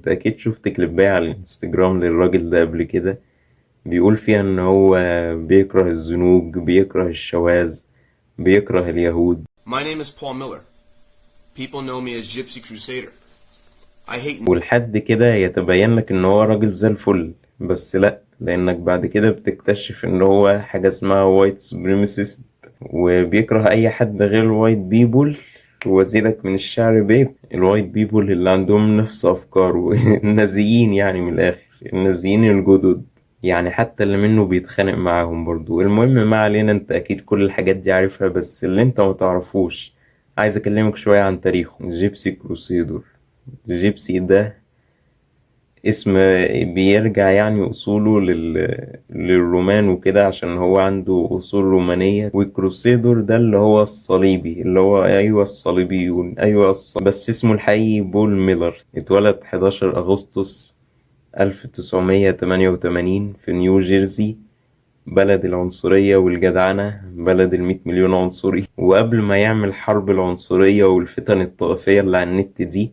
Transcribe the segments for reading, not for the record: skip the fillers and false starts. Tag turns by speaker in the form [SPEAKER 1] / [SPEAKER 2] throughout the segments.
[SPEAKER 1] انت اكيد شفت كليباية على الانستجرام للراجل ده قبل كده، بيقول فيها ان هو بيكره الزنوج، بيكره الشواذ، بيكره اليهود.
[SPEAKER 2] My name is Paul Miller. People know me as Gypsy Crusader. I hate.
[SPEAKER 1] ولحد كده يتبين لك ان هو راجل زي الفل، بس لا، لانك بعد كده بتكتشف ان هو حاجة اسمها وايت سوبريمسيست، وبيكره اي حد غير الوايت بيبول. وزيدك من الشعر بيت الوايت بيبول اللي عندهم نفس افكاره النازيين، يعني من الاخر النازيين الجدد، يعني حتى اللي منه بيتخانق معاهم برضو. المهم ما علينا، انت اكيد كل الحاجات دي عارفها، بس اللي انت ما تعرفوش عايز اكلمك شوية عن تاريخه. جيبسي كروسيدور، جيبسي ده اسم بيرجع يعني أصوله للرومان وكده، عشان هو عنده أصول رومانية. والكروسيدور ده اللي هو الصليبي، اللي هو أيوة الصليبيون، أيوة بس اسمه الحقيقي بول ميلر. اتولد 11 أغسطس 1988 في نيو جيرسي، بلد العنصرية والجدعنة، بلد 100 مليون عنصري. وقبل ما يعمل حرب العنصرية والفتن الطائفية اللي على النت دي،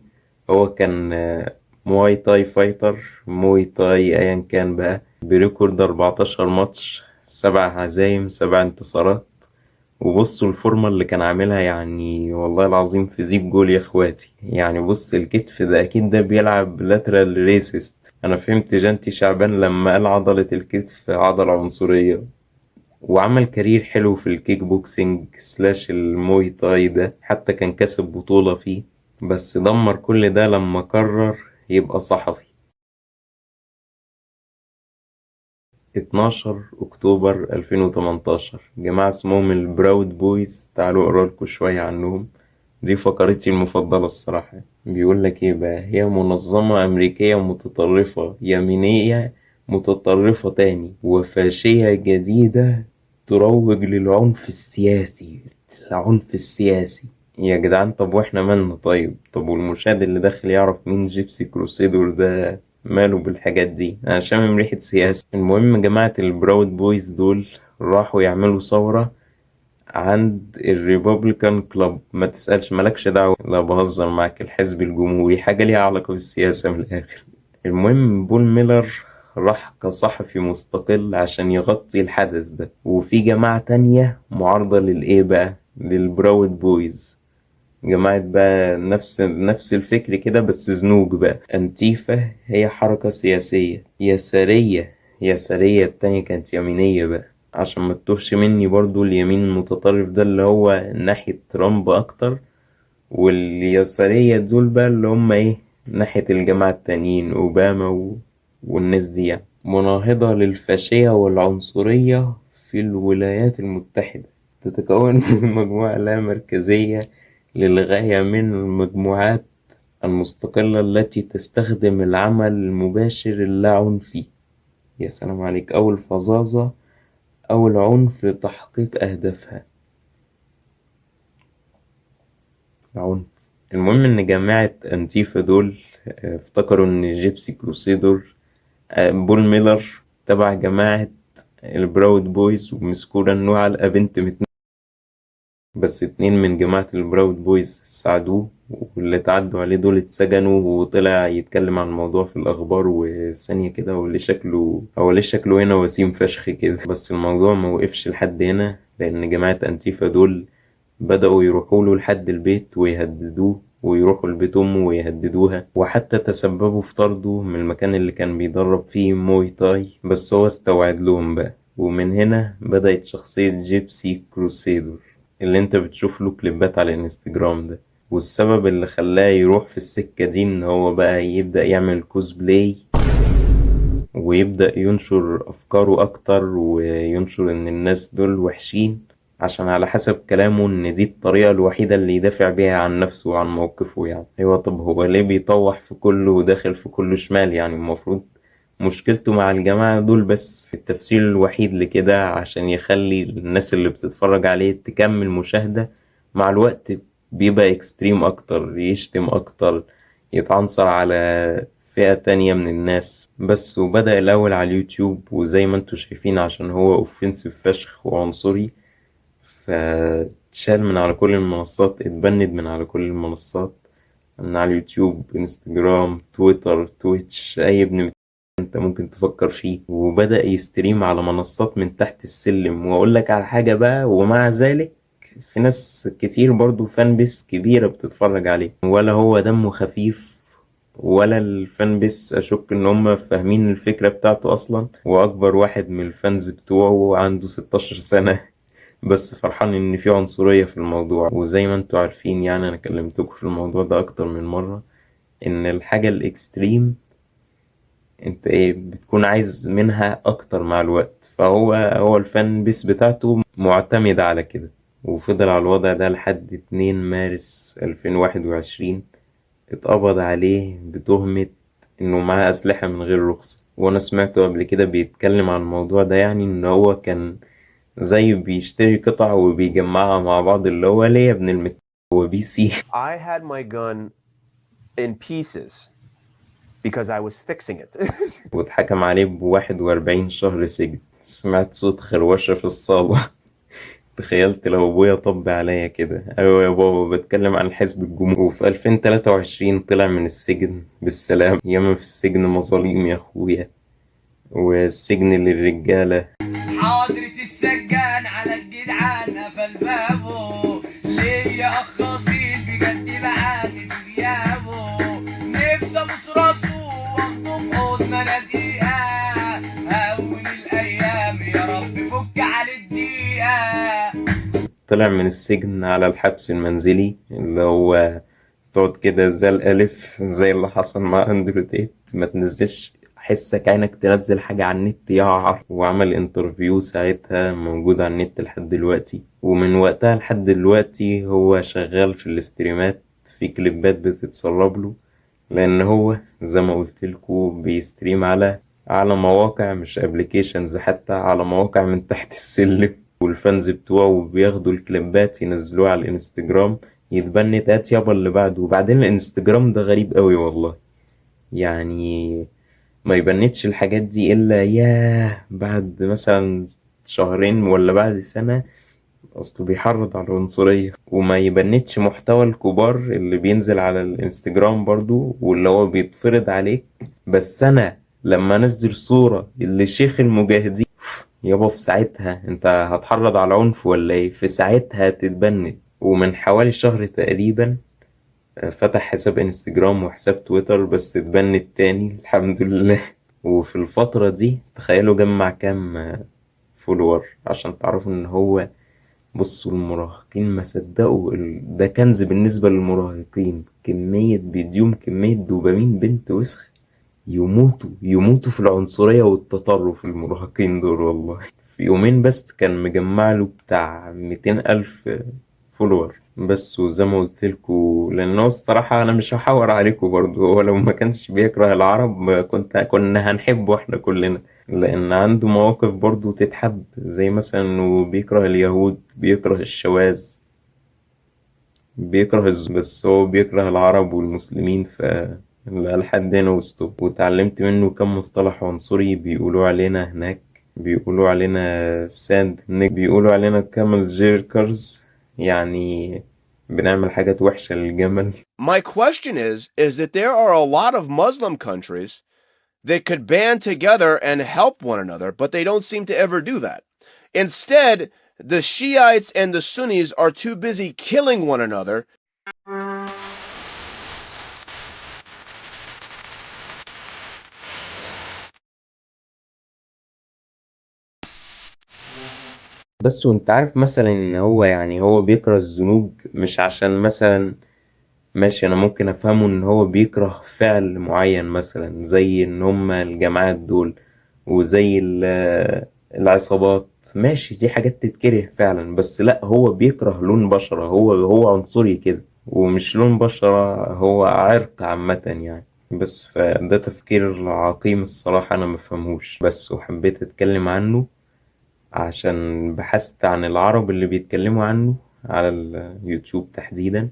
[SPEAKER 1] هو كان مواي تاي فايتر، موي تاي ايا كان بقى، بريكورد 14 ماتش، 7 هزايم 7 انتصارات. وبصوا الفورمة اللي كان عاملها، يعني والله العظيم فيزيك جول يا اخواتي. يعني بص الكتف ده اكيد ده بيلعب لاترال ريسيست. انا فهمت جانتي شعبان لما قال عضلة الكتف عضلة عنصرية. وعمل كارير حلو في الكيك بوكسينج سلاش الموي تاي ده، حتى كان كسب بطولة فيه. بس دمر كل ده لما قرر يبقى صحفي. 12 أكتوبر 2018، جماعة اسمهم البراود بويز، تعالوا أقرألكوا شوية عنهم. دي فقرتي المفضلة الصراحة. بيقول لك إيه بقى: هي منظمة أمريكية متطرفة يمينية متطرفة تاني وفاشية جديدة تروج للعنف السياسي. العنف السياسي يا جدعان! طب واحنا مالنا؟ طيب والمشاهد اللي داخل يعرف مين جيبسي كروسيدور ده ماله بالحاجات دي؟ انا شامم ريحة سياسة. المهم جماعة البراود بويز دول راحوا يعملوا ثورة عند الريبابليكان كلاب. ما تسألش، مالكش دعوة، لا بهزر معاك، الحزب الجمهوري حاجة ليها علاقة بالسياسة من الآخر. المهم بول ميلر راح كصحفي مستقل عشان يغطي الحدث ده، وفي جماعة تانية معارضة للإيه بقى، للبراود بويز. جماعة بقى نفس الفكر كده، بس زنوج بقى. أنتيفا هي حركة سياسية يسارية. يسارية التانية كانت يمينية بقى، عشان ما تتوهش مني برضو. اليمين المتطرف ده اللي هو ناحية ترامب أكتر، واليسارية دول بقى اللي هم إيه، ناحية الجماعة التانيين، أوباما والناس دي، يعني مناهضة للفاشية والعنصرية في الولايات المتحدة. تتكون من مجموعة لا مركزية للغاية من المجموعات المستقلة التي تستخدم العمل المباشر اللاعنفي، يا سلام عليك، أو الفظاظة أو العنف لتحقيق أهدافها. العنف. المهم إن جماعة أنتيفا دول افتكروا إن جيبسي كروسيدور بول ميلر تبع جماعة البراود بويز، ومسكوا إنه علقة بنت بس 2 من جماعة البراود بويز ساعدوه، واللي تعدوا عليه دول اتسجنوا، وطلع يتكلم عن الموضوع في الأخبار. وثانية كده، هو ليه شكله هنا وسيم فشخ كده. بس الموضوع ما وقفش لحد هنا، لأن جماعة أنتيفا دول بدأوا يروحوا له لحد البيت ويهددوه، ويروحوا لبيت أمه ويهددوها، وحتى تسببوا في طرده من المكان اللي كان بيدرب فيه موي تاي. بس هو استوعد لهم بقى، ومن هنا بدأت شخصية جيبسي كروسيدور اللي انت بتشوف له كليبات على الانستجرام ده. والسبب اللي خلاه يروح في السكة دي ان هو بقى يبدأ يعمل كوسبلاي، ويبدأ ينشر أفكاره أكتر، وينشر إن الناس دول وحشين، عشان على حسب كلامه إن دي الطريقة الوحيدة اللي يدافع بيها عن نفسه وعن موقفه. يعني أيوة، طب هو ليه بيطوح في كله وداخل في كله شمال؟ يعني المفروض مشكلته مع الجماعة دول بس. التفسير الوحيد لكده عشان يخلي الناس اللي بتتفرج عليه تكمل مشاهدة، مع الوقت بيبقى اكستريم أكتر، يشتم أكتر، يتعنصر على فئة تانية من الناس بس. وبدأ الأول على اليوتيوب، وزي ما انتوا شايفين عشان هو اوفنسيف فشخ وعنصري، فاتشال من على كل المنصات، اتبند من على كل المنصات، من على اليوتيوب، انستجرام، تويتر، تويتش، اي ابن انت ممكن تفكر فيه، وبدأ يستريم على منصات من تحت السلم. واقول لك على حاجة بقى، ومع ذلك في ناس كتير برضو فان بيس كبيرة بتتفرج عليه، ولا هو دمه خفيف ولا الفان بيس اشك ان هم فاهمين الفكرة بتاعته اصلا. واكبر واحد من الفانز بتوعه عنده 16 سنة. بس فرحان ان في عنصرية في الموضوع. وزي ما انتوا عارفين يعني انا كلمتكم في الموضوع ده اكتر من مرة، ان الحاجة الاكستريم انت ايه بتكون عايز منها اكتر مع الوقت. فهو الفان بيس بتاعته معتمدة على كده. وفضل على الوضع ده لحد 2 مارس 2021 اتقبض عليه بتهمة انه معاه اسلحة من غير رخصة. وانا سمعته قبل كده بيتكلم عن الموضوع ده، يعني ان هو كان زي بيشتري قطع وبيجمعها مع بعض، اللي هو ليه يا ابن هو بي سي.
[SPEAKER 3] I had my gun in pieces because I was fixing it.
[SPEAKER 1] واتحكم عليه ب41 شهر سجن. سمعت صوت خروشة في الصالة. تخيلت لو ابويا طب عليا كده. ايوه يا بابا، بتكلم عن حزب الجمهور. وفي 2023 طلع من السجن بالسلام. ياما في السجن مظاليم يا اخويا، والسجن للرجالة.
[SPEAKER 4] حاضرة السجان على الجدعان قفل بابه، ليه يا اخ اصيل بجد بعاني في غيابه، نفسي ابوس راسه واخده في حضن انا دقيقة، هون الايام يا رب فك على الدقيقة.
[SPEAKER 1] طلع من السجن على الحبس المنزلي، اللي هو تقعد كده زي الألف، زي اللي حصل مع أندرو تيت، ما تنزلش حسك عينك تنزل حاجة على النت يعر. وعمل انترفيو ساعتها موجود على النت لحد دلوقتي. ومن وقتها لحد دلوقتي هو شغال في الاستريمات، في كليبات بتتسرب له، لأن هو زي ما قلتلكوا بيستريم على مواقع، مش ابليكيشنز، حتى على مواقع من تحت السلم. والفانز بتوعه بياخدوا الكليبات ينزلوها على الانستجرام، يتبنت تات يابا اللي بعده. وبعدين الانستجرام ده غريب قوي والله، يعني ما يبنتش الحاجات دي الا ياه بعد مثلا شهرين ولا بعد سنة. اصله بيحرض على العنصرية. وما يبنتش محتوى الكبار اللي بينزل على الانستجرام برضو، واللي هو بيتفرض عليك. بس انا لما انزل صورة اللي شيخ المجاهدين، يابا في ساعتها انت هتحرض على عنف ولا ايه؟ في ساعتها تتبند. ومن حوالي شهر تقريبا فتح حساب انستجرام وحساب تويتر، بس اتبند تاني الحمد لله. وفي الفترة دي تخيلوا جمع كام فولور، عشان تعرفوا ان هو، بصوا المراهقين ما صدقوا ده كنز بالنسبة للمراهقين. كمية بيديهم كمية دوبامين بنت وسخ. يموتوا في العنصرية والتطرف المراهقين دول والله. في يومين بس كان مجمع له بتاع 200,000 فولور بس. وزي ما قلتلكوا، لأن هو الصراحة أنا مش هحور عليكم برضو، هو لو ما كانش بيكره العرب كنا هنحبه احنا كلنا، لأن عنده مواقف برضو تتحب، زي مثلا إنه بيكره اليهود، بيكره الشواذ، بس هو بيكره العرب والمسلمين. لا، لحد هنا وسطه. واتعلمت منه كم مصطلح عنصري بيقولوا علينا هناك. بيقولوا علينا ساند نيك، بيقولوا علينا كامل جيركرز، يعني بنعمل حاجات وحشة للجمل.
[SPEAKER 3] My question is that there are a lot of Muslim countries that could band together and help one another, but they don't seem to ever do that. Instead, the Shiites and the Sunnis are too busy killing one another.
[SPEAKER 1] بس وانت عارف مثلا ان هو، يعني هو بيكره الذنوب مش عشان مثلا، ماشي انا ممكن افهمه ان هو بيكره فعل معين، مثلا زي ان هما الجماعات دول، وزي العصابات، ماشي دي حاجات تتكره فعلا. بس لا، هو بيكره لون بشرة، هو عنصري كده، ومش لون بشرة، هو عرق عامة يعني. بس فده تفكير عقيم الصراحة، انا مفهمهوش. بس وحبيت اتكلم عنه عشان بحثت عن العرب اللي بيتكلموا عنه على اليوتيوب تحديدا.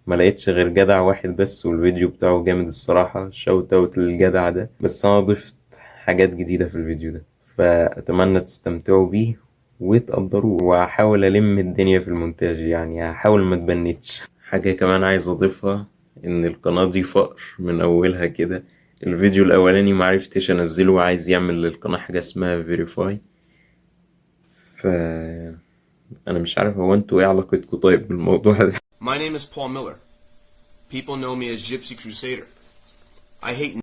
[SPEAKER 1] ما لقيتش غير جدع واحد بس، والفيديو بتاعه جامد الصراحة، شوت اوت للجدع ده. بس انا ضفت حاجات جديدة في الفيديو ده، فأتمنى تستمتعوا بيه وتقدروه. وهحاول ألم الدنيا في المونتاج، يعني هحاول ما تبنتش. حاجة كمان عايز أضيفها، ان القناة دي فقر من اولها كده. الفيديو الاولاني معرفتش انزله وعايز يعمل للقناة حاجة اسمها فيريفاي. انا مش عارف هو انتوا ايه علاقتكم طيب بالموضوع ده.
[SPEAKER 2] My name is Paul Miller. People know me as Gypsy Crusader. I hate